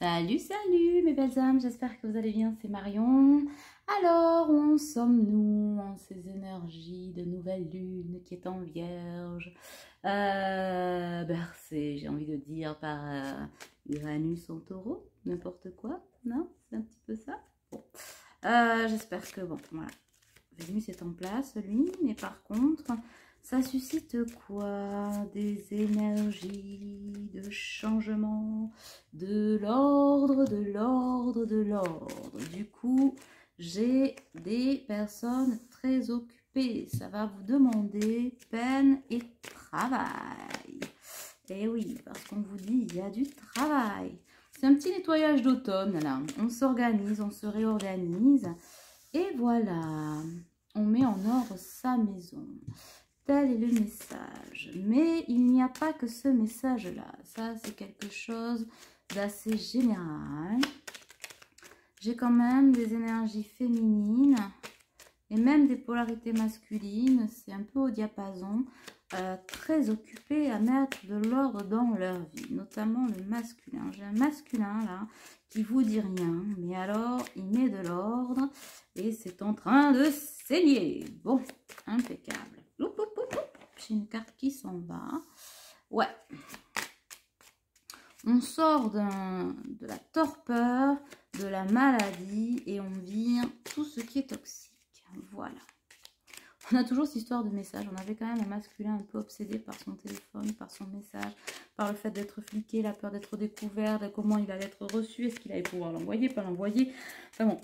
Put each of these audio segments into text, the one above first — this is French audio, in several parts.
Salut, salut mes belles âmes, j'espère que vous allez bien, c'est Marion. Alors, où en sommes-nous en ces énergies de nouvelle lune qui est en vierge, bercée, j'ai envie de dire, par Uranus en taureau, n'importe quoi, non? C'est un petit peu ça? Bon, j'espère que, bon, voilà, Vénus est en place, lui, mais par contre, ça suscite quoi? Des énergies de changement, de l'ordre, de l'ordre, de l'ordre. Du coup, j'ai des personnes très occupées. Ça va vous demander peine et travail. Et oui, parce qu'on vous dit, il y a du travail. C'est un petit nettoyage d'automne, là. On s'organise, on se réorganise. Et voilà, on met en ordre sa maison. Tel est le message. Mais il n'y a pas que ce message-là. Ça, c'est quelque chose d'assez général. J'ai quand même des énergies féminines et même des polarités masculines. C'est un peu au diapason. Très occupées à mettre de l'ordre dans leur vie, notamment le masculin. J'ai un masculin là qui vous dit rien, mais alors il met de l'ordre et c'est en train de saigner. Bon, impeccable. J'ai une carte qui s'en va. Ouais. On sort de la torpeur, de la maladie et on vire tout ce qui est toxique. Voilà. On a toujours cette histoire de message. On avait quand même un masculin un peu obsédé par son téléphone, par son message, par le fait d'être fliqué, la peur d'être découvert, de comment il allait être reçu, est-ce qu'il allait pouvoir l'envoyer, pas l'envoyer. Enfin bon,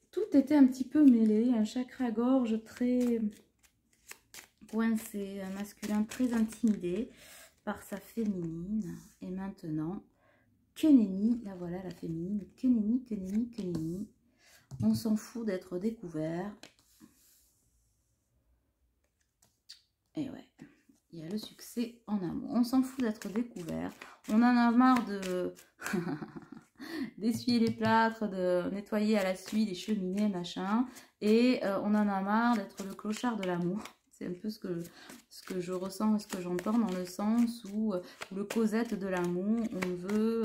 tout était un petit peu mêlé, un chakra-gorge très coincé, un masculin très intimidé par sa féminine. Et maintenant, que nenni, la voilà la féminine, que nenni, que nenni, que nenni. On s'en fout d'être découvert. Et ouais, il y a le succès en amour. On s'en fout d'être découvert. On en a marre de d'essuyer les plâtres, de nettoyer à la suie les cheminées, machin. Et on en a marre d'être le clochard de l'amour. C'est un peu ce que je ressens et ce que j'entends dans le sens où le Cosette de l'amour, on veut,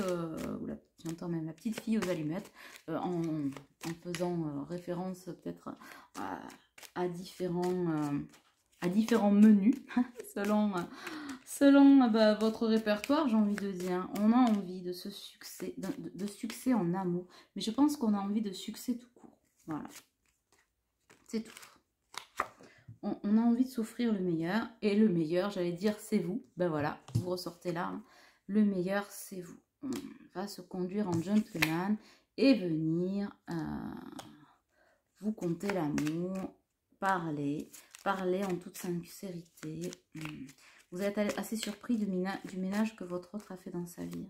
j'entends même la petite fille aux allumettes, en faisant référence peut-être à différents menus, selon votre répertoire, j'ai envie de dire. On a envie de ce succès, de succès en amour, mais je pense qu'on a envie de succès tout court. Voilà, c'est tout. On a envie de s'offrir le meilleur, et le meilleur, j'allais dire, c'est vous. Ben voilà, vous ressortez là, hein. Le meilleur, c'est vous. On va se conduire en gentleman et venir vous conter l'amour, parler en toute sincérité. Vous êtes assez surpris du ménage que votre autre a fait dans sa vie.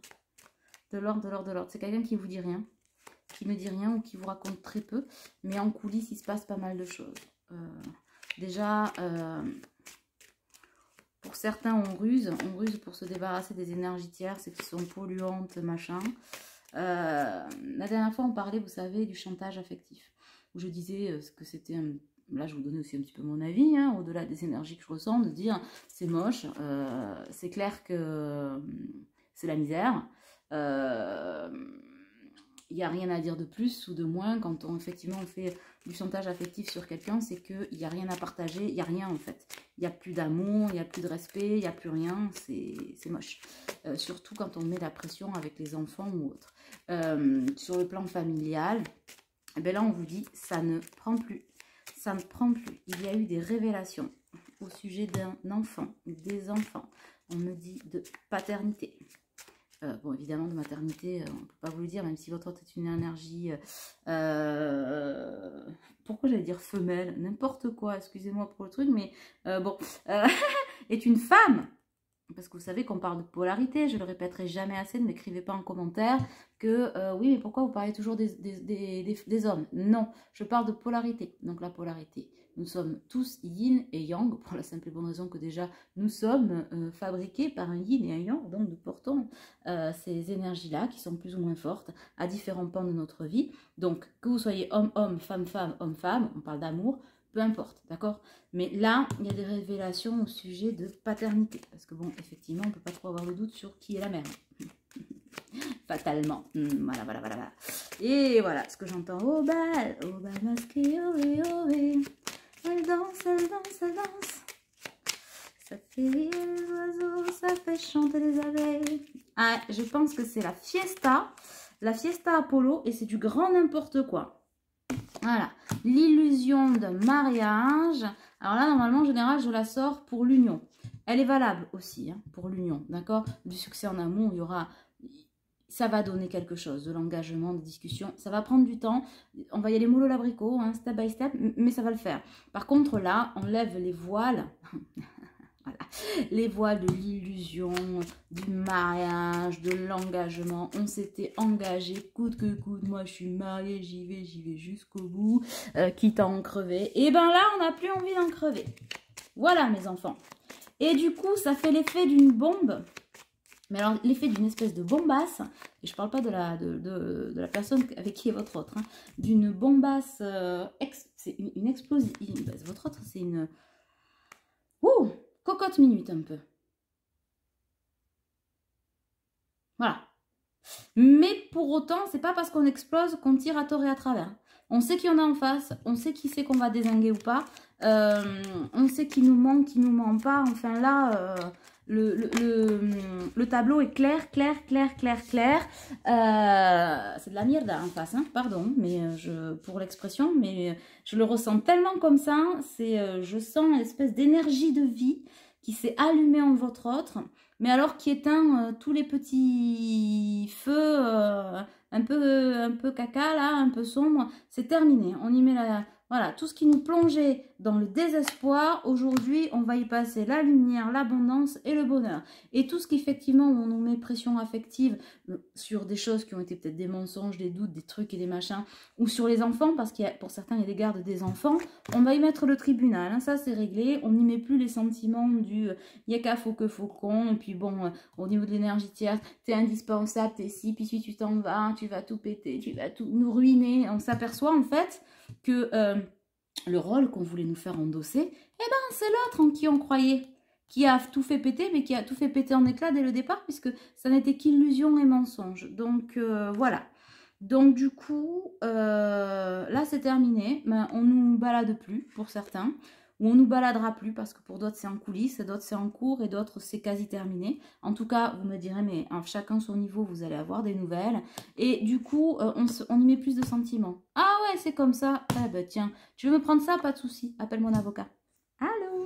De l'ordre, de l'ordre, de l'ordre. C'est quelqu'un qui vous dit rien, qui ne dit rien ou qui vous raconte très peu, mais en coulisses, il se passe pas mal de choses. Déjà, pour certains, on ruse pour se débarrasser des énergies tierces qui sont polluantes, machin. La dernière fois, on parlait, vous savez, du chantage affectif, où je disais que c'était un... Là, je vous donnais aussi un petit peu mon avis, hein, au-delà des énergies que je ressens, de dire c'est moche, c'est clair que c'est la misère. Il n'y a rien à dire de plus ou de moins quand effectivement on fait du chantage affectif sur quelqu'un, c'est qu'il n'y a rien à partager, il n'y a rien en fait. Il n'y a plus d'amour, il n'y a plus de respect, il n'y a plus rien, c'est moche. Surtout quand on met la pression avec les enfants ou autre. Sur le plan familial, eh bien là on vous dit ça ne prend plus. Ça ne prend plus. Il y a eu des révélations au sujet d'un enfant, des enfants. On me dit de paternité. Bon, évidemment, de maternité, on ne peut pas vous le dire, même si votre autre est une énergie... pourquoi j'allais dire femelle? N'importe quoi, excusez-moi pour le truc, mais bon, est une femme. Parce que vous savez qu'on parle de polarité, je le répéterai jamais assez, ne m'écrivez pas en commentaire que oui, mais pourquoi vous parlez toujours des hommes? Non, je parle de polarité. Donc la polarité, nous sommes tous yin et yang, pour la simple et bonne raison que déjà nous sommes fabriqués par un yin et un yang, donc nous portons ces énergies-là qui sont plus ou moins fortes à différents pans de notre vie. Donc que vous soyez homme-homme, femme-femme, homme-femme, on parle d'amour, peu importe, d'accord? Mais là, il y a des révélations au sujet de paternité. Parce que bon, effectivement, on ne peut pas trop avoir le doute sur qui est la mère. fatalement. Voilà, voilà, voilà, voilà. Et voilà ce que j'entends. Au bal masqué, ohé, ohé. Elle danse, elle danse, elle danse. Ça fait rire les oiseaux, ça fait chanter les abeilles. Ah, je pense que c'est la fiesta Apollo, et c'est du grand n'importe quoi. Voilà, l'illusion de mariage. Alors là, normalement, en général, je la sors pour l'union. Elle est valable aussi, hein, pour l'union, d'accord? Du succès en amour, il y aura... Ça va donner quelque chose, de l'engagement, de discussion. Ça va prendre du temps. On va y aller mollo l'abricot, hein, step by step, mais ça va le faire. Par contre, là, on lève les voiles... Voilà. Les voiles de l'illusion, du mariage, de l'engagement. On s'était engagé coûte que coûte. Moi, je suis mariée, j'y vais jusqu'au bout, quitte à en crever. Et ben là, on n'a plus envie d'en crever. Voilà, mes enfants. Et du coup, ça fait l'effet d'une bombe. Mais alors, l'effet d'une espèce de bombasse, et je ne parle pas de la personne avec qui est votre autre, hein, d'une bombasse, c'est une explosion. Votre autre, c'est une... Ouh, cocotte minute un peu. Voilà. Mais pour autant, c'est pas parce qu'on explose qu'on tire à tort et à travers. On sait qu'il y en a en face, on sait qui c'est qu'on va dézinguer ou pas, on sait qui nous ment, qui nous ment pas. Enfin là, le tableau est clair. C'est de la merde en face, hein, pardon, mais pour l'expression, mais je le ressens tellement comme ça. Je sens une espèce d'énergie de vie qui s'est allumée en votre autre, mais alors qui éteint tous les petits feux un peu caca là, un peu sombre. C'est terminé. On y met la... Voilà, tout ce qui nous plongeait dans le désespoir, aujourd'hui, on va y passer la lumière, l'abondance et le bonheur. Et tout ce qu'effectivement, on nous met pression affective sur des choses qui ont été peut-être des mensonges, des doutes, des trucs et des machins, ou sur les enfants, parce qu'il y a, pour certains, il y a des gardes des enfants, on va y mettre le tribunal. Hein, ça, c'est réglé. On n'y met plus les sentiments du « il y a qu'à faut que faut qu'on », et puis bon, au niveau de l'énergie tierce, t'es indispensable, t'es si, puis si tu t'en vas, tu vas tout péter, tu vas tout nous ruiner. On s'aperçoit en fait que le rôle qu'on voulait nous faire endosser, eh ben c'est l'autre en qui on croyait, qui a tout fait péter, mais qui a tout fait péter en éclats dès le départ, puisque ça n'était qu'illusion et mensonge. Donc voilà. Donc du coup, là c'est terminé, mais on nous balade plus pour certains, ou on nous baladera plus parce que pour d'autres c'est en coulisses, d'autres c'est en cours et d'autres c'est quasi terminé. En tout cas, vous me direz, mais chacun son niveau, vous allez avoir des nouvelles. Et du coup, on y met plus de sentiments. Ah ouais, c'est comme ça. Ah bah tiens, tu veux me prendre ça? Pas de souci, appelle mon avocat. Allô.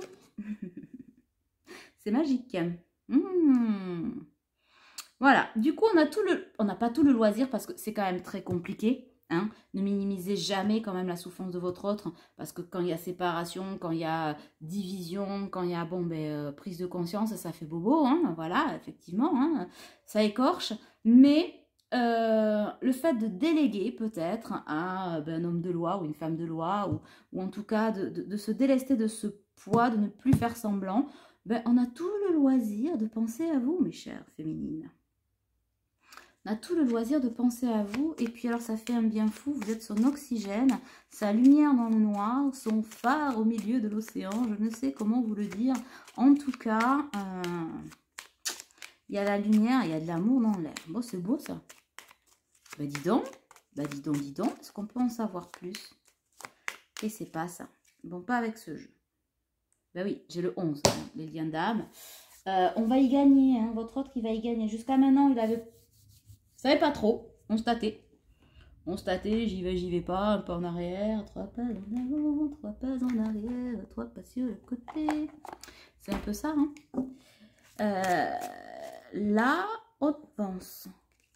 C'est magique. Voilà, du coup, on n'a pas tout le loisir parce que c'est quand même très compliqué. Hein. Ne minimisez jamais quand même la souffrance de votre autre, parce que quand il y a séparation, quand il y a division, quand il y a prise de conscience, ça fait bobo, hein, voilà, effectivement, hein, ça écorche, mais le fait de déléguer peut-être à un homme de loi ou une femme de loi, ou en tout cas de se délester de ce poids, de ne plus faire semblant, on a tout le loisir de penser à vous, mes chères féminines. On a tout le loisir de penser à vous, et puis alors ça fait un bien fou, vous êtes son oxygène, sa lumière dans le noir, son phare au milieu de l'océan, je ne sais comment vous le dire. En tout cas, il y a la lumière, il y a de l'amour dans l'air. Bon, c'est beau ça. Bah dis donc, est-ce qu'on peut en savoir plus? Et c'est pas ça. Bon, pas avec ce jeu. Bah oui, j'ai le 11, hein, les liens d'âme. On va y gagner, hein, votre autre il va y gagner. Jusqu'à maintenant, il avait... Je savais pas trop, on se tâtait, j'y vais pas, un pas en arrière, 3 pas en avant, 3 pas en arrière, 3 pas sur le côté. C'est un peu ça, hein. Là, on pense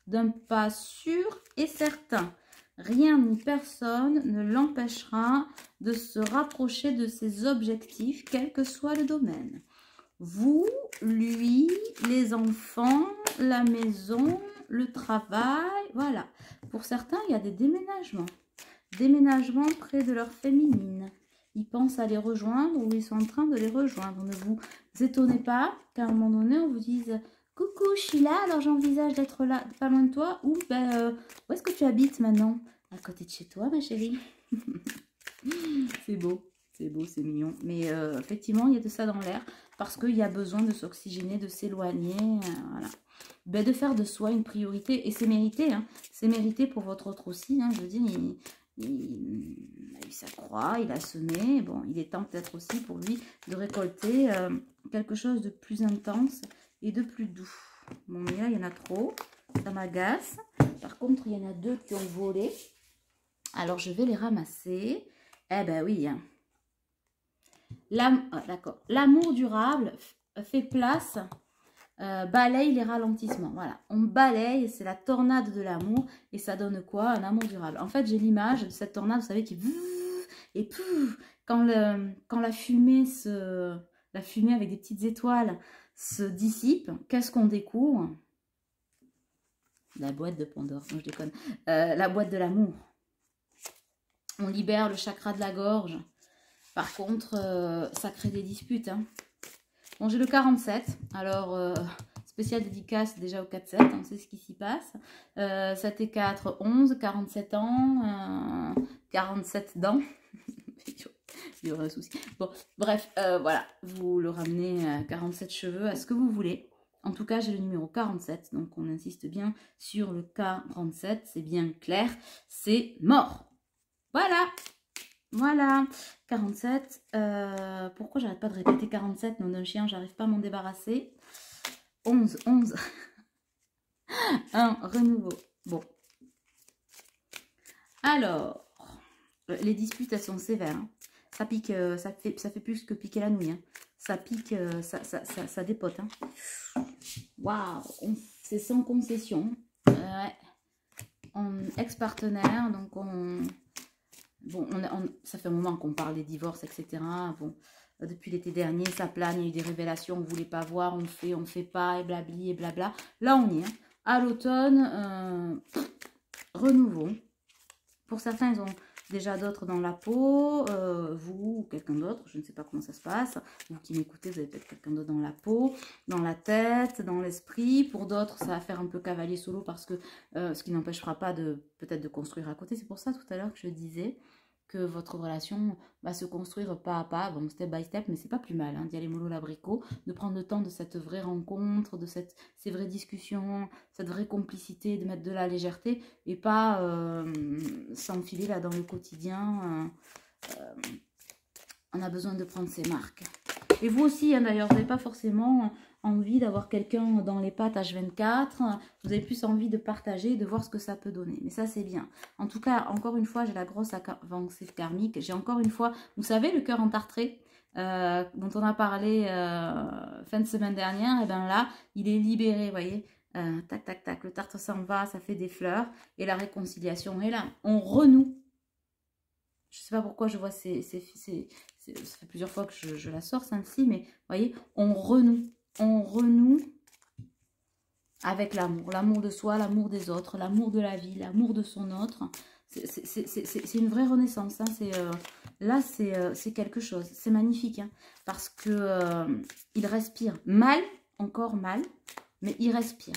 d'un pas sûr et certain. Rien ni personne ne l'empêchera de se rapprocher de ses objectifs, quel que soit le domaine. Vous, lui, les enfants, la maison, le travail, voilà. Pour certains, il y a des déménagements. Déménagements près de leur féminine. Ils pensent à les rejoindre ou ils sont en train de les rejoindre. Ne vous étonnez pas qu'à un moment donné, on vous dise « Coucou, je suis là, alors j'envisage d'être là, pas loin de toi. » Ou « où est-ce que tu habites maintenant ?»« À côté de chez toi, ma chérie. » C'est beau. C'est beau, c'est mignon. Mais effectivement, il y a de ça dans l'air parce qu'il y a besoin de s'oxygéner, de s'éloigner. Voilà. Ben, de faire de soi une priorité. Et c'est mérité. Hein. C'est mérité pour votre autre aussi. Hein. Je veux dire, il a eu sa croix, il a semé. Bon, il est temps peut-être aussi pour lui de récolter quelque chose de plus intense et de plus doux. Bon, mais là, il y en a trop. Ça m'agace. Par contre, il y en a 2 qui ont volé. Alors, je vais les ramasser. Eh ben oui, hein. D'accord. L'amour durable fait place, balaye les ralentissements. Voilà, on balaye, c'est la tornade de l'amour. Et ça donne quoi? Un amour durable. En fait, j'ai l'image de cette tornade, vous savez, qui... Et pouf, quand la fumée avec des petites étoiles se dissipe, qu'est-ce qu'on découvre? La boîte de Pandore, non, je déconne. La boîte de l'amour. On libère le chakra de la gorge. Par contre, ça crée des disputes. Hein. Bon, j'ai le 47. Alors, spéciale dédicace déjà au 4-7. On sait ce qui s'y passe. 7 et 4, 11. 47 ans. 47 dents. Il y aurait un souci. Bon, bref, voilà. Vous le ramenez à 47 cheveux, à ce que vous voulez. En tout cas, j'ai le numéro 47. Donc, on insiste bien sur le 47. C'est bien clair. C'est mort. Voilà. Voilà, 47. Pourquoi j'arrête pas de répéter 47, nom d'un chien, j'arrive pas à m'en débarrasser. 11, 11. Un renouveau. Bon. Alors, les disputes, elles sont sévères. Hein. Ça pique, ça fait plus que piquer la nouille. Hein. Ça pique, ça dépote. Hein. Waouh, c'est sans concession. Ouais. Ex-partenaire, donc on... Bon, ça fait un moment qu'on parle des divorces, etc. Bon, depuis l'été dernier, ça plane, il y a eu des révélations, on ne voulait pas voir, on fait pas, et blabli, et blabla. Là, on y est. Hein. À l'automne, renouveau. Pour certains, ils ont déjà d'autres dans la peau. Vous ou quelqu'un d'autre, je ne sais pas comment ça se passe. Vous qui m'écoutez, vous avez peut-être quelqu'un d'autre dans la peau, dans la tête, dans l'esprit. Pour d'autres, ça va faire un peu cavalier solo parce que ce qui n'empêchera pas peut-être de construire à côté. C'est pour ça tout à l'heure que je disais que votre relation va se construire pas à pas, bon, step by step, mais c'est pas plus mal hein, d'y aller mollo l'abricot, de prendre le temps de cette vraie rencontre, de ces vraies discussions, cette vraie complicité, de mettre de la légèreté et pas s'enfiler là dans le quotidien. On a besoin de prendre ses marques. Et vous aussi, hein, d'ailleurs, vous n'avez pas forcément envie d'avoir quelqu'un dans les pattes H24. Vous avez plus envie de partager, de voir ce que ça peut donner. Mais ça, c'est bien. En tout cas, encore une fois, j'ai la grosse avancée karmique. J'ai encore une fois, vous savez, le cœur entartré dont on a parlé fin de semaine dernière. Et bien là, il est libéré, vous voyez. Tac, tac, tac. Le tartre s'en va, ça fait des fleurs. Et la réconciliation est là. On renoue. Je ne sais pas pourquoi je vois ça fait plusieurs fois que je la sors, celle-ci, mais vous voyez, on renoue. On renoue avec l'amour. L'amour de soi, l'amour des autres, l'amour de la vie, l'amour de son autre. C'est une vraie renaissance. Hein. Là, c'est quelque chose. C'est magnifique. Hein, parce que il respire mal, encore mal, mais il respire.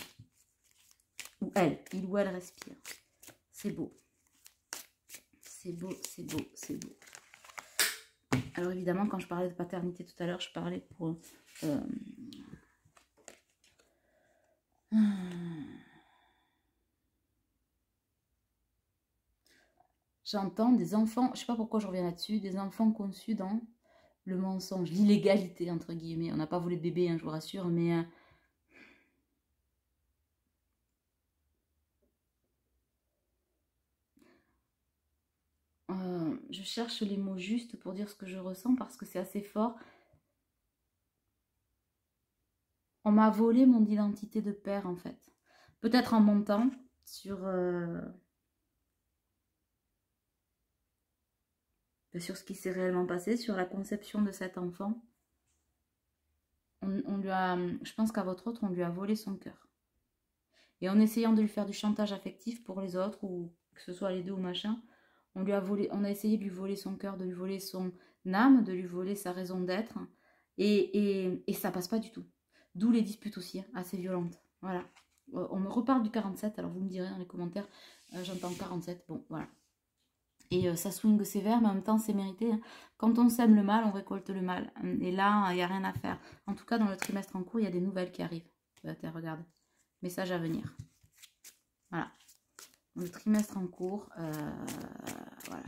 Ou elle, il ou elle respire. C'est beau. C'est beau, c'est beau, c'est beau. Alors évidemment, quand je parlais de paternité tout à l'heure, je parlais pour... J'entends des enfants, je ne sais pas pourquoi je reviens là-dessus, des enfants conçus dans le mensonge, l'illégalité, entre guillemets. On n'a pas volé de bébé, hein, je vous rassure, mais... je cherche les mots justes pour dire ce que je ressens parce que c'est assez fort. On m'a volé mon identité de père, en fait. Peut-être en montant sur ce qui s'est réellement passé, sur la conception de cet enfant. On lui a, je pense qu'à votre autre, on lui a volé son cœur. Et en essayant de lui faire du chantage affectif pour les autres, ou que ce soit les deux ou machin, on a essayé de lui voler son cœur, de lui voler son âme, de lui voler sa raison d'être. Et ça passe pas du tout. D'où les disputes aussi, hein, assez violentes. Voilà. On me reparle du 47, alors vous me direz dans les commentaires, j'entends 47, bon, voilà. Et ça swing sévère, mais en même temps, c'est mérité. Hein. Quand on sème le mal, on récolte le mal. Et là, il n'y a rien à faire. En tout cas, dans le trimestre en cours, il y a des nouvelles qui arrivent. Regarde. Message à venir. Voilà. Le trimestre en cours, voilà.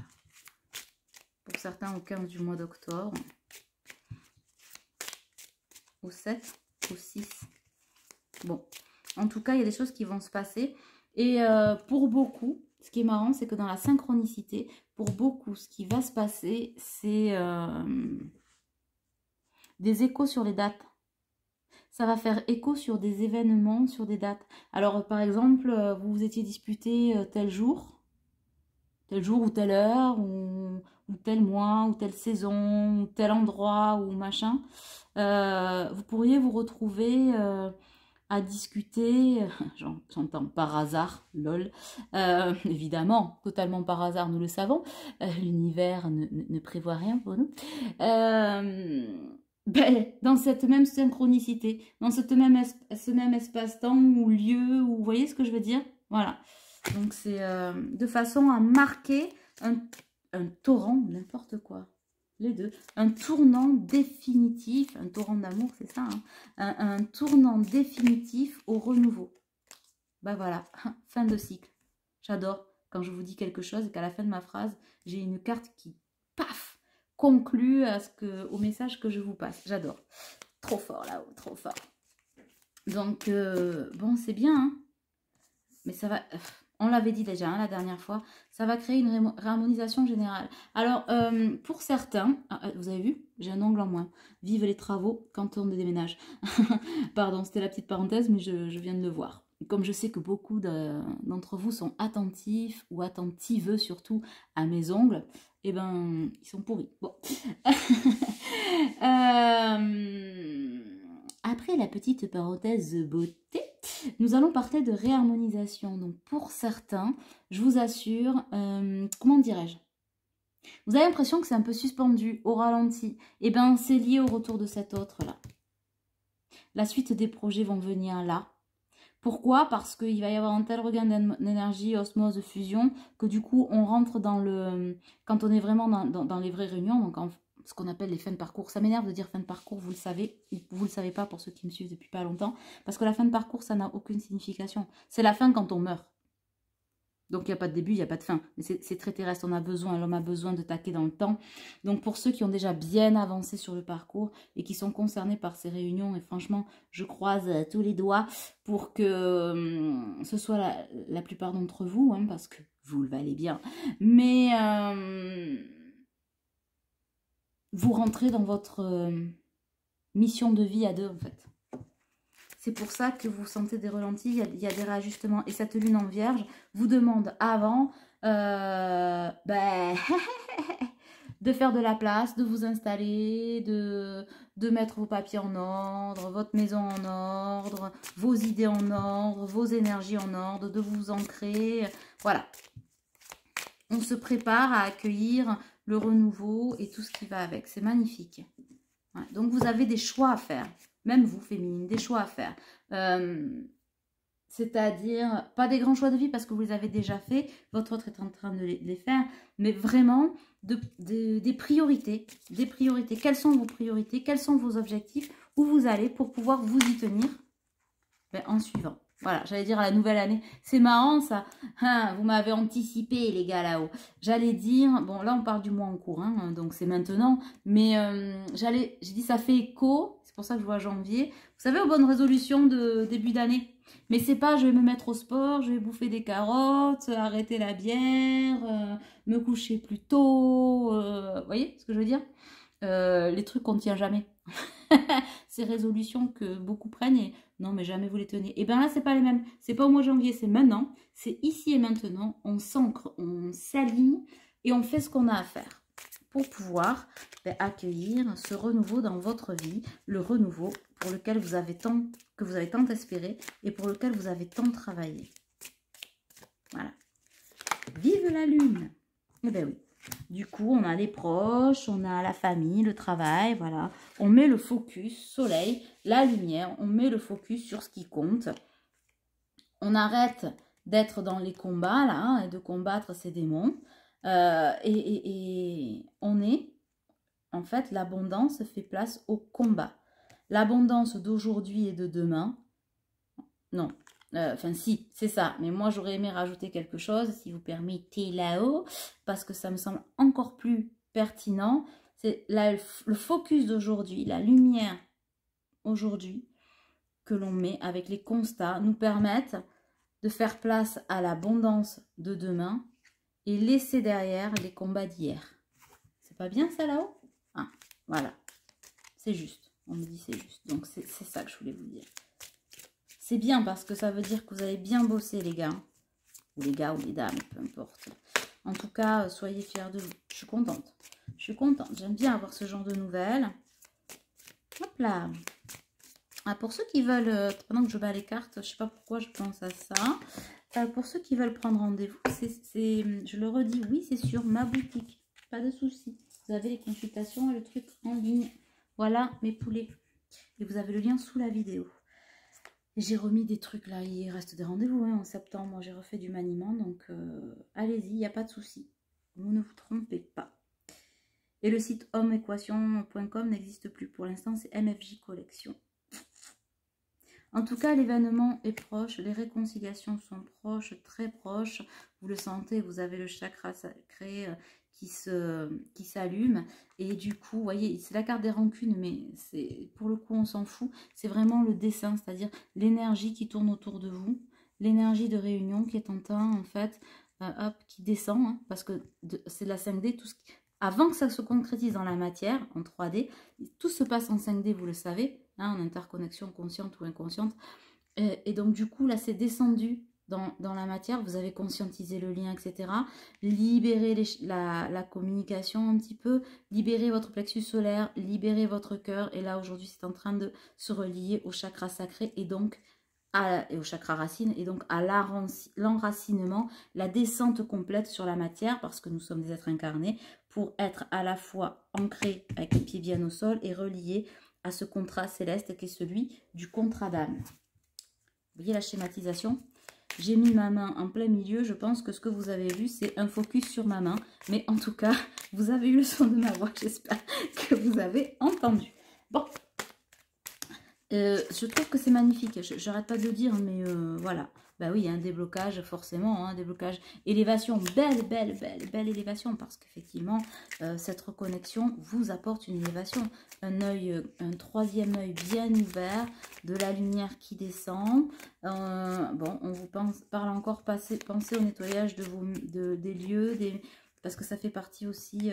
Pour certains, au 15 du mois d'octobre. Au 7, au 6. Bon. En tout cas, il y a des choses qui vont se passer. Et pour beaucoup, ce qui est marrant, c'est que dans la synchronicité, pour beaucoup, ce qui va se passer, c'est des échos sur les dates. Ça va faire écho sur des événements, sur des dates. Alors, par exemple, vous vous étiez disputé tel jour ou telle heure, ou tel mois, ou telle saison, ou tel endroit, ou machin. Vous pourriez vous retrouver à discuter, j'entends par hasard, lol, évidemment, totalement par hasard, nous le savons, l'univers ne prévoit rien pour nous, dans cette même synchronicité, dans ce même espace-temps ou lieu, ou vous voyez ce que je veux dire? Voilà, donc c'est de façon à marquer un torrent, n'importe quoi. Les deux. Un tournant définitif, un torrent d'amour, c'est ça, hein, un tournant définitif au renouveau. Ben voilà, fin de cycle. J'adore quand je vous dis quelque chose et qu'à la fin de ma phrase, j'ai une carte qui, paf, conclut au message que je vous passe. J'adore. Trop fort là-haut, trop fort. Donc, bon, c'est bien, hein, mais ça va... On l'avait dit déjà hein, la dernière fois, ça va créer une réharmonisation générale. Alors, pour certains, vous avez vu, j'ai un ongle en moins. Vive les travaux quand on déménage. Pardon, c'était la petite parenthèse, mais je viens de le voir. Comme je sais que beaucoup d'entre vous sont attentifs ou attentives surtout à mes ongles, eh ben, ils sont pourris. Bon. Après la petite parenthèse beauté, nous allons parler de réharmonisation. Donc pour certains, je vous assure, comment dirais-je? Vous avez l'impression que c'est un peu suspendu, au ralenti. Eh bien, c'est lié au retour de cet autre-là. La suite des projets vont venir là. Pourquoi? Parce qu'il va y avoir un tel regain d'énergie, osmose, fusion, que du coup, on rentre dans le... Quand on est vraiment dans les vraies réunions, donc ce qu'on appelle les fins de parcours. Ça m'énerve de dire fin de parcours, vous le savez. Vous le savez pas pour ceux qui me suivent depuis pas longtemps. Parce que la fin de parcours, ça n'a aucune signification. C'est la fin quand on meurt. Donc, il n'y a pas de début, il n'y a pas de fin. Mais c'est très terrestre, l'homme a besoin de taquer dans le temps. Donc, pour ceux qui ont déjà bien avancé sur le parcours et qui sont concernés par ces réunions, et franchement, je croise tous les doigts pour que ce soit la plupart d'entre vous, hein, parce que vous le valez bien. Mais vous rentrez dans votre mission de vie à deux, en fait. C'est pour ça que vous sentez des relentis, il y a des réajustements. Et cette lune en vierge vous demande avant de faire de la place, de vous installer, de mettre vos papiers en ordre, votre maison en ordre, vos idées en ordre, vos énergies en ordre, de vous ancrer. Voilà. On se prépare à accueillir le renouveau et tout ce qui va avec. C'est magnifique. Ouais. Donc, vous avez des choix à faire. Même vous, féminine, des choix à faire. C'est-à-dire, pas des grands choix de vie parce que vous les avez déjà faits, votre autre est en train de les faire, mais vraiment des priorités. Des priorités. Quelles sont vos priorités? Quels sont vos objectifs? Où vous allez pour pouvoir vous y tenir en suivant. Voilà, j'allais dire à la nouvelle année. C'est marrant ça. Hein, vous m'avez anticipé les gars là-haut. J'allais dire, bon là on parle du mois en cours, hein, donc c'est maintenant. Mais j'ai dit ça fait écho, c'est pour ça que je vois janvier. Vous savez, aux bonnes résolutions de début d'année. Mais c'est pas je vais me mettre au sport, je vais bouffer des carottes, arrêter la bière, me coucher plus tôt. Vous voyez ce que je veux dire? Les trucs qu'on ne tient jamais. Ces résolutions que beaucoup prennent et non mais jamais vous les tenez. Et bien là c'est pas les mêmes, c'est pas au mois de janvier, c'est maintenant, c'est ici et maintenant, on s'ancre, on s'aligne et on fait ce qu'on a à faire pour pouvoir accueillir ce renouveau dans votre vie, le renouveau pour lequel vous avez tant espéré et pour lequel vous avez tant travaillé. Voilà. Vive la lune. Eh bien oui. Du coup, on a les proches, on a la famille, le travail, voilà. On met le focus, soleil, la lumière, on met le focus sur ce qui compte. On arrête d'être dans les combats, là, hein, et de combattre ces démons. Et on est, en fait, l'abondance fait place au combat. L'abondance d'aujourd'hui et de demain, non. Enfin, si, c'est ça. Mais moi, j'aurais aimé rajouter quelque chose, si vous permettez là-haut, parce que ça me semble encore plus pertinent. C'est le focus d'aujourd'hui, la lumière aujourd'hui que l'on met avec les constats nous permettent de faire place à l'abondance de demain et laisser derrière les combats d'hier. C'est pas bien ça là-haut? Ah, voilà. C'est juste. On me dit c'est juste. Donc c'est ça que je voulais vous dire. C'est bien parce que ça veut dire que vous avez bien bossé les gars. Ou les gars ou les dames, peu importe. En tout cas, soyez fiers de vous. Je suis contente. Je suis contente. J'aime bien avoir ce genre de nouvelles. Hop là. Ah, pour ceux qui veulent, pendant que je bats les cartes, je ne sais pas pourquoi je pense à ça. Pour ceux qui veulent prendre rendez-vous, je le redis, oui, c'est sur ma boutique. Pas de souci. Vous avez les consultations et le truc en ligne. Voilà mes poulets. Et vous avez le lien sous la vidéo. J'ai remis des trucs là, il reste des rendez-vous hein, en septembre. J'ai refait du maniement, donc allez-y, il n'y a pas de souci. Vous ne vous trompez pas. Et le site homeequation.com n'existe plus pour l'instant, c'est MFJ Collection. En tout cas, l'événement est proche, les réconciliations sont proches, très proches. Vous le sentez, vous avez le chakra sacré qui s'allume. Et du coup, vous voyez, c'est la carte des rancunes, mais pour le coup, on s'en fout. C'est vraiment le dessin, c'est-à-dire l'énergie qui tourne autour de vous, l'énergie de réunion qui est en train, en fait, qui descend, hein, parce que c'est la 5D, avant que ça se concrétise dans la matière, en 3D, tout se passe en 5D, vous le savez, hein, en interconnexion consciente ou inconsciente. Et donc, du coup, là, c'est descendu dans la matière. Vous avez conscientisé le lien, etc. Libérez la communication un petit peu. Libérez votre plexus solaire. Libérez votre cœur. Et là, aujourd'hui, c'est en train de se relier au chakra sacré et donc et au chakra racine et donc à l'enracinement, la descente complète sur la matière parce que nous sommes des êtres incarnés pour être à la fois ancrés avec les pieds bien au sol et reliés à ce contrat céleste qui est celui du contrat d'âme. Vous voyez la schématisation? J'ai mis ma main en plein milieu. Je pense que ce que vous avez vu, c'est un focus sur ma main. Mais en tout cas, vous avez eu le son de ma voix. J'espère que vous avez entendu. Bon. Je trouve que c'est magnifique. J'arrête pas de le dire, mais voilà. Bah oui, un déblocage, forcément, un déblocage, élévation, belle élévation, parce qu'effectivement, cette reconnexion vous apporte une élévation, un troisième œil bien ouvert, de la lumière qui descend. Bon, on vous parle encore, pensez au nettoyage des lieux, parce que ça fait partie aussi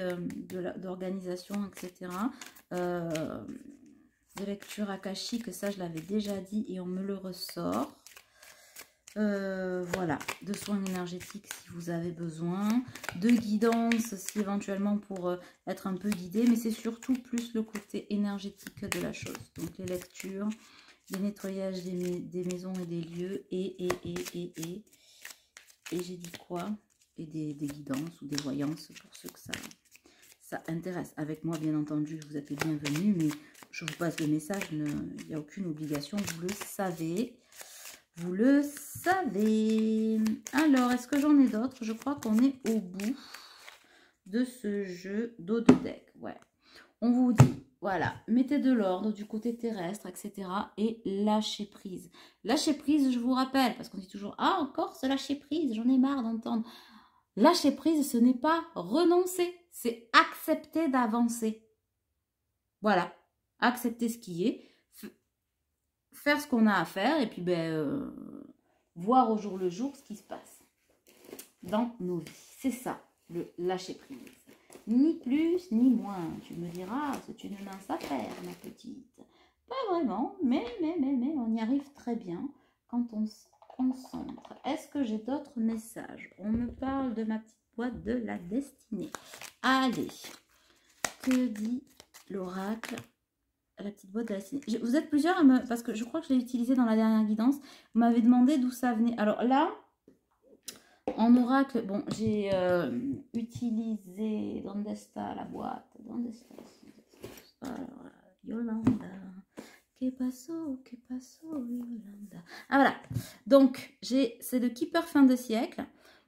d'organisation, etc. De lecture akashique, ça je l'avais déjà dit et on me le ressort. Voilà, de soins énergétiques si vous avez besoin, de guidance si éventuellement pour être un peu guidé, mais c'est surtout plus le côté énergétique de la chose. Donc les lectures, les nettoyages des maisons et des lieux et j'ai dit quoi? Et des guidances ou des voyances pour ceux que ça intéresse. Avec moi, bien entendu, vous êtes les bienvenus, mais je vous passe le message, il n'y a aucune obligation, vous le savez. Vous le savez. Alors, est-ce que j'en ai d'autres? Je crois qu'on est au bout de ce jeu d'eau de deck. Ouais. On vous dit, voilà, mettez de l'ordre du côté terrestre, etc. Et lâchez prise. Lâcher prise, je vous rappelle, parce qu'on dit toujours, ah, encore ce lâcher prise, j'en ai marre d'entendre. Lâcher prise, ce n'est pas renoncer, c'est accepter d'avancer. Voilà, accepter ce qui est, faire ce qu'on a à faire et puis voir au jour le jour ce qui se passe dans nos vies. C'est ça, le lâcher prise. Ni plus ni moins. Tu me diras, c'est une mince affaire, ma petite. Pas vraiment, mais on y arrive très bien quand on se concentre. Est-ce que j'ai d'autres messages? On me parle de ma petite boîte de la destinée. Allez, que dit l'oracle? La petite boîte de la destinée. Vous êtes plusieurs à parce que je crois que je l'ai utilisé dans la dernière guidance. Vous m'avez demandé d'où ça venait. Alors là, en oracle, bon, j'ai utilisé Dondesta, la boîte. Dondesta. Alors, Yolanda. Que passo, Yolanda. Ah voilà. Donc, c'est le Keeper fin de siècle.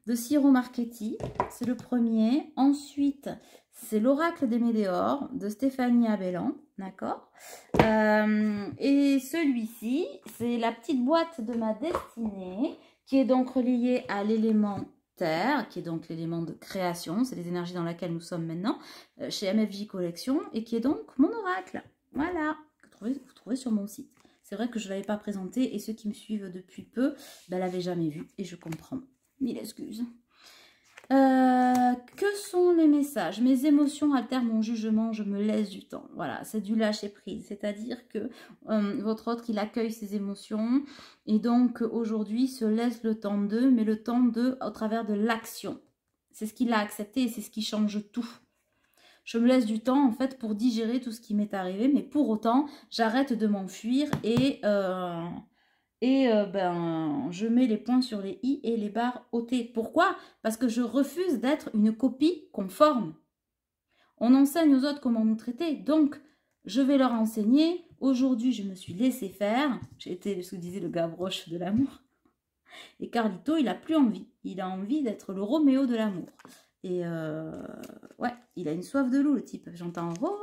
de Ciro Marchetti, c'est le premier. Ensuite, c'est l'Oracle des Météores de Stéphanie Abellan, d'accord. Et celui-ci, c'est la petite boîte de ma destinée, qui est donc reliée à l'élément Terre, qui est donc l'élément de création, c'est les énergies dans lesquelles nous sommes maintenant, chez MFJ Collection, et qui est donc mon oracle. Voilà, vous trouvez sur mon site. C'est vrai que je ne l'avais pas présenté, et ceux qui me suivent depuis peu, ben, l'avaient jamais vu, et je comprends. Mille excuses. Que sont les messages? Mes émotions altèrent mon jugement, je me laisse du temps. Voilà, c'est du lâcher prise. C'est-à-dire que votre autre, il accueille ses émotions et donc aujourd'hui se laisse le temps d'eux, mais le temps d'eux au travers de l'action. C'est ce qu'il a accepté et c'est ce qui change tout. Je me laisse du temps en fait pour digérer tout ce qui m'est arrivé, mais pour autant, j'arrête de m'enfuir et je mets les points sur les i et les barres au t. Pourquoi? Parce que je refuse d'être une copie conforme. On enseigne aux autres comment nous traiter, donc je vais leur enseigner. Aujourd'hui, je me suis laissé faire. J'ai été ce que disait le Gavroche de l'amour. Et Carlito, il n'a plus envie. Il a envie d'être le Roméo de l'amour. Et ouais, il a une soif de loup, le type. J'entends rodéo.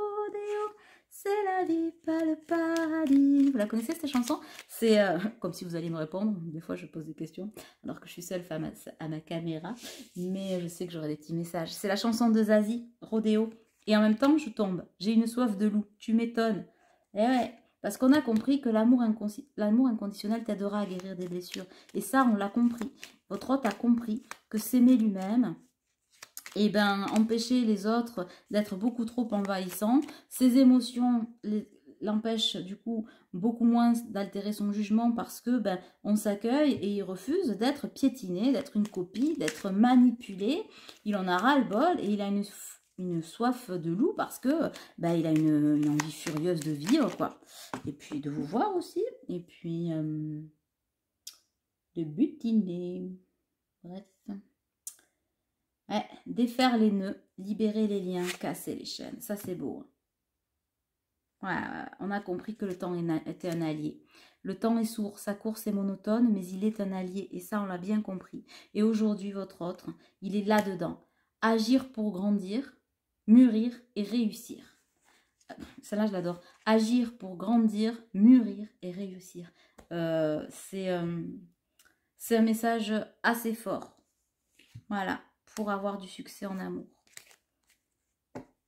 C'est la vie, pas le paradis. Vous la connaissez cette chanson? C'est comme si vous alliez me répondre. Des fois, je pose des questions alors que je suis seule à ma caméra. Mais je sais que j'aurai des petits messages. C'est la chanson de Zazie, Rodéo. Et en même temps, je tombe. J'ai une soif de loup. Tu m'étonnes. Et ouais, parce qu'on a compris que l'amour inconditionnel t'aidera à guérir des blessures. Et ça, on l'a compris. Votre hôte a compris que s'aimer lui-même, et ben empêcher les autres d'être beaucoup trop envahissants. Ses émotions l'empêchent du coup beaucoup moins d'altérer son jugement parce que ben on s'accueille et il refuse d'être piétiné, d'être une copie, d'être manipulé. Il en a ras-le-bol et il a une soif de loup parce que ben, il a une envie furieuse de vivre, quoi. Et puis de vous voir aussi. Et puis de butiner. Bref. Ouais, défaire les nœuds, libérer les liens, casser les chaînes. Ça, c'est beau. Ouais, on a compris que le temps était un allié. Le temps est sourd, sa course est monotone, mais il est un allié. Et ça, on l'a bien compris. Et aujourd'hui, votre autre, il est là-dedans. Agir pour grandir, mûrir et réussir. Celle-là, je l'adore. Agir pour grandir, mûrir et réussir. C'est un message assez fort. Voilà. Pour avoir du succès en amour.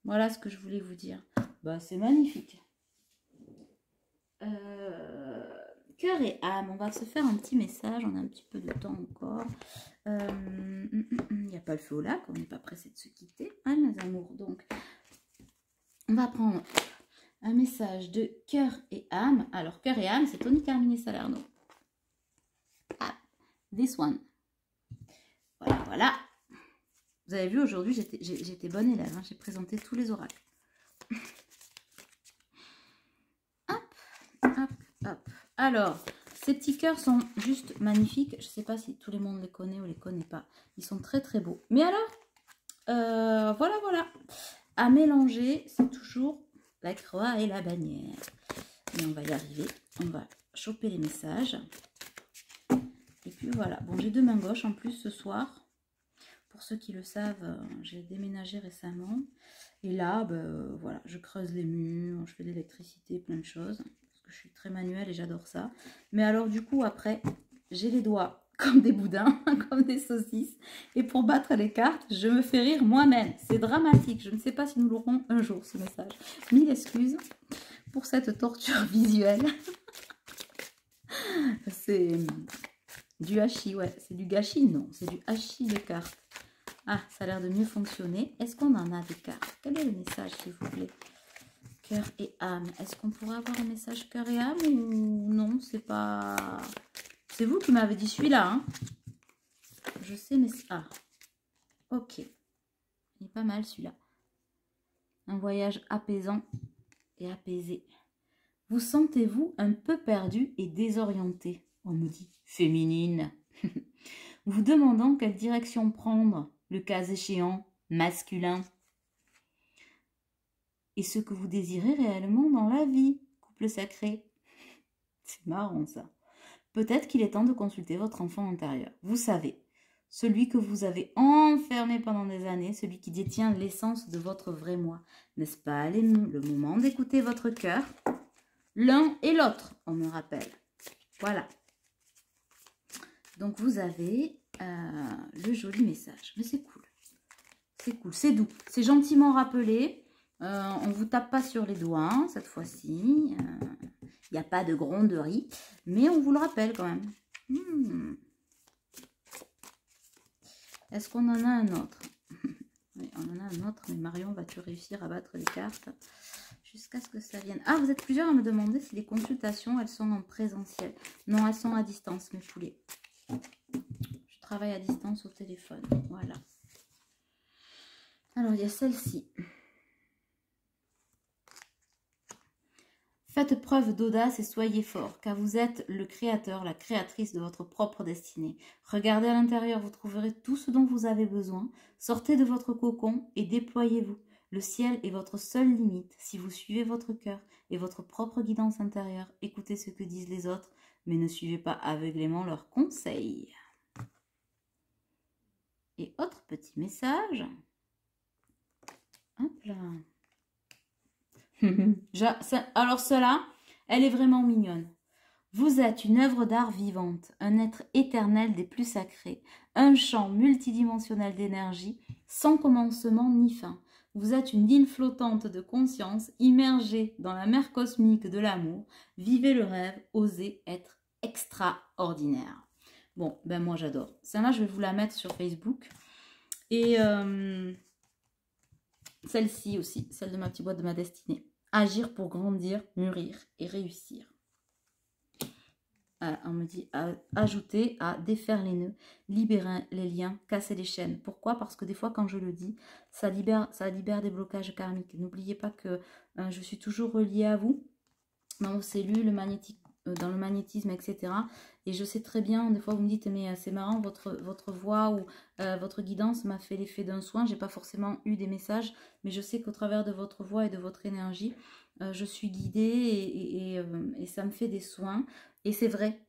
Voilà ce que je voulais vous dire. Bah, c'est magnifique. Cœur et âme, on va se faire un petit message. On a un petit peu de temps encore. Il n'y a pas le feu au lac, on n'est pas pressé de se quitter. Hein, mes amours. Donc, on va prendre un message de cœur et âme. Alors, cœur et âme, c'est Tony Carmine Salerno. Ah, this one. Voilà, voilà. Vous avez vu, aujourd'hui, j'étais bonne élève. Hein, j'ai présenté tous les oracles. Hop, hop, hop. Alors, ces petits cœurs sont juste magnifiques. Je ne sais pas si tout le monde les connaît ou les connaît pas. Ils sont très, très beaux. Mais alors, voilà, voilà. À mélanger, c'est toujours la croix et la bannière. Mais on va y arriver. On va choper les messages. Et puis, voilà. Bon, j'ai deux mains gauches en plus ce soir. Pour ceux qui le savent, j'ai déménagé récemment. Et là, ben, voilà, je creuse les murs, je fais de l'électricité, plein de choses. Parce que je suis très manuelle et j'adore ça. Mais alors, du coup, après, j'ai les doigts comme des boudins, comme des saucisses. Et pour battre les cartes, je me fais rire moi-même. C'est dramatique. Je ne sais pas si nous l'aurons un jour, ce message. Mille excuses pour cette torture visuelle. C'est du hachis, ouais. C'est du gâchis, non. C'est du hachis de cartes. Ah, ça a l'air de mieux fonctionner. Est-ce qu'on en a des cartes? Quel est le message, s'il vous plaît? Cœur et âme. Est-ce qu'on pourrait avoir un message cœur et âme ou non? C'est pas... C'est vous qui m'avez dit celui-là, hein? Je sais, mais... Ah, ok. Il est pas mal, celui-là. Un voyage apaisant et apaisé. Vous sentez-vous un peu perdu et désorienté? On me dit féminine. Vous demandant quelle direction prendre, le cas échéant, masculin. Et ce que vous désirez réellement dans la vie, couple sacré. C'est marrant ça. Peut-être qu'il est temps de consulter votre enfant intérieur. Vous savez, celui que vous avez enfermé pendant des années, celui qui détient l'essence de votre vrai moi. N'est-ce pas le moment d'écouter votre cœur? L'un et l'autre, on me rappelle. Voilà. Donc, vous avez le joli message. Mais c'est cool. C'est cool, c'est doux. C'est gentiment rappelé. On ne vous tape pas sur les doigts, cette fois-ci. Il n'y a pas de gronderie. Mais on vous le rappelle quand même. Est-ce qu'on en a un autre? Oui, on en a un autre. Mais Marion, vas-tu réussir à battre les cartes jusqu'à ce que ça vienne? Ah, vous êtes plusieurs à me demander si les consultations, elles sont en présentiel. Non, elles sont à distance, mes poulets. Je travaille à distance au téléphone. Voilà. Alors, il y a celle-ci. Faites preuve d'audace et soyez fort, car vous êtes le créateur, la créatrice de votre propre destinée. Regardez à l'intérieur, vous trouverez tout ce dont vous avez besoin. Sortez de votre cocon et déployez-vous. Le ciel est votre seule limite. Si vous suivez votre cœur et votre propre guidance intérieure, écoutez ce que disent les autres, mais ne suivez pas aveuglément leurs conseils. Et autre petit message. Hop là. Alors cela, elle est vraiment mignonne. Vous êtes une œuvre d'art vivante, un être éternel des plus sacrés, un champ multidimensionnel d'énergie, sans commencement ni fin. Vous êtes une île flottante de conscience, immergée dans la mer cosmique de l'amour. Vivez le rêve, osez être extraordinaire. Bon, ben moi j'adore. Celle-là, je vais vous la mettre sur Facebook. Et celle-ci aussi, celle de ma petite boîte de ma destinée. Agir pour grandir, mûrir et réussir. On me dit ajouter à défaire les nœuds, libérer les liens, casser les chaînes. Pourquoi? Parce que des fois, quand je le dis, ça libère des blocages karmiques. N'oubliez pas que je suis toujours reliée à vous, dans vos cellules, dans le magnétisme, etc. Et je sais très bien, des fois vous me dites, mais c'est marrant, votre voix ou votre guidance m'a fait l'effet d'un soin. J'ai pas forcément eu des messages, mais je sais qu'au travers de votre voix et de votre énergie, je suis guidée et ça me fait des soins. Et c'est vrai.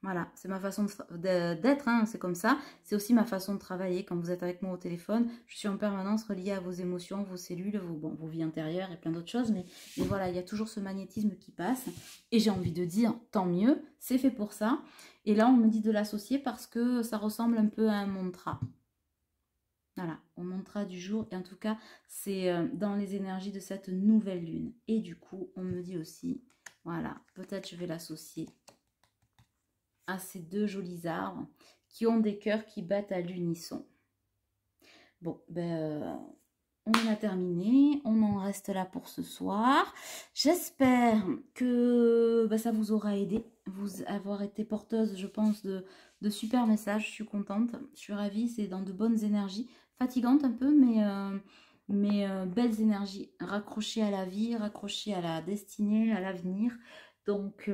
Voilà, c'est ma façon d'être, hein, c'est comme ça. C'est aussi ma façon de travailler. Quand vous êtes avec moi au téléphone, je suis en permanence reliée à vos émotions, vos cellules, vos vies intérieures et plein d'autres choses. Mais voilà, il y a toujours ce magnétisme qui passe. Et j'ai envie de dire, tant mieux, c'est fait pour ça. Et là, on me dit de l'associer parce que ça ressemble un peu à un mantra. Voilà, au mantra du jour. Et en tout cas, c'est dans les énergies de cette nouvelle lune. Et du coup, on me dit aussi, voilà, peut-être je vais l'associer à ces deux jolis arbres qui ont des cœurs qui battent à l'unisson. Bon, ben, on a terminé. On en reste là pour ce soir. J'espère que ça vous aura aidé. Vous avoir été porteuse, je pense, de super messages. Je suis contente. Je suis ravie. C'est dans de bonnes énergies. Fatigantes un peu, mais belles énergies. Raccrochées à la vie, raccrochées à la destinée, à l'avenir. Donc,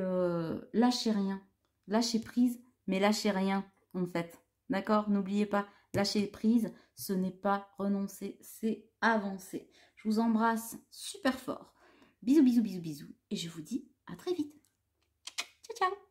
lâchez rien. Lâchez prise, mais lâchez rien, en fait. D'accord? N'oubliez pas, lâcher prise, ce n'est pas renoncer, c'est avancer. Je vous embrasse super fort. Bisous, bisous, bisous, bisous. Et je vous dis à très vite. Ciao, ciao!